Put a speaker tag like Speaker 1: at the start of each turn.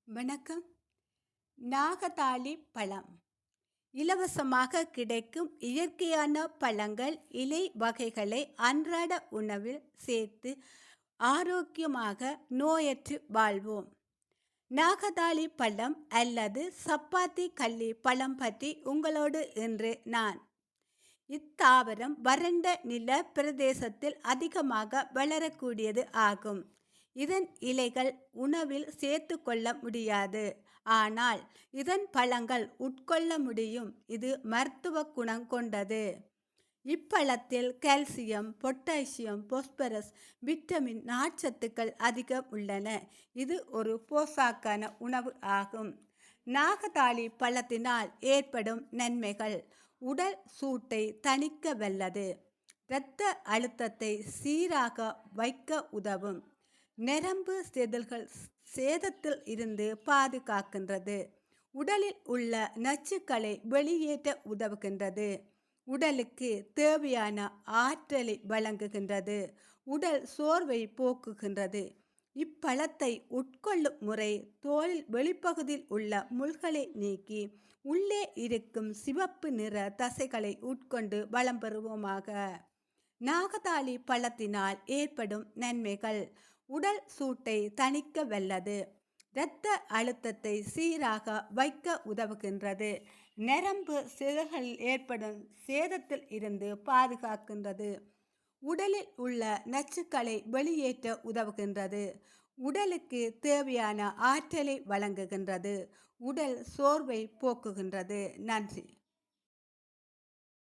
Speaker 1: வணக்கம். நாகதாளி பழம் இலவசமாக கிடைக்கும் இயற்கையான பழங்கள், இலை வகைகளை அன்றாட உணவில் சேர்த்து ஆரோக்கியமாக நோயற்று வாழ்வோம். நாகதாளி பழம் அல்லது சப்பாத்தி கள்ளி பழம் பற்றி உங்களோடு இன்று நான். இத்தாவரம் வறண்ட நில பிரதேசத்தில் அதிகமாக வளரக்கூடியது ஆகும். இதன் இலைகள் உணவில் சேர்த்து கொள்ள முடியாது. ஆனால் இதன் பழங்கள் உட்கொள்ள முடியும். இது மருத்துவ குணம் கொண்டது. இப்பழத்தில் கால்சியம், பொட்டாசியம், பாஸ்பரஸ், விட்டமின், நார்ச்சத்துக்கள் அதிகம் உள்ளன. இது ஒரு போஷாக்கான உணவு ஆகும். நாகதாளி பழத்தினால் ஏற்படும் நன்மைகள்: உடல் சூட்டை தணிக்க வல்லது, இரத்த அழுத்தத்தை சீராக வைக்க உதவும், நரம்பு சேதத்தில் இருந்து பாதுகாக்கின்றது, உடலில் உள்ள நச்சுக்களை வெளியேற்ற உதவுகின்றது, உடலுக்கு தேவையான ஆற்றலை வழங்குகின்றது, உடல் சோர்வை போக்குகின்றது. இப்பழத்தை உட்கொள்ளும் முறை: தோலில் வெளிப்பகுதியில் உள்ள முள்களை நீக்கி உள்ளே இருக்கும் சிவப்பு நிற தசைகளை உட்கொண்டு வளம் பெறுவோமாக. நாகதாளி பழத்தினால் ஏற்படும் நன்மைகள்: உடல் சூட்டை தணிக்க வல்லது, இரத்த அழுத்தத்தை சீராக வைக்க உதவுகின்றது, நரம்பு செல்களில் ஏற்படும் சேதத்தில் இருந்து பாதுகாக்கின்றது, உடலில் உள்ள நச்சுக்களை வெளியேற்ற உதவுகின்றது, உடலுக்கு தேவையான ஆற்றலை வழங்குகின்றது, உடல் சோர்வை போக்குகின்றது. நன்றி.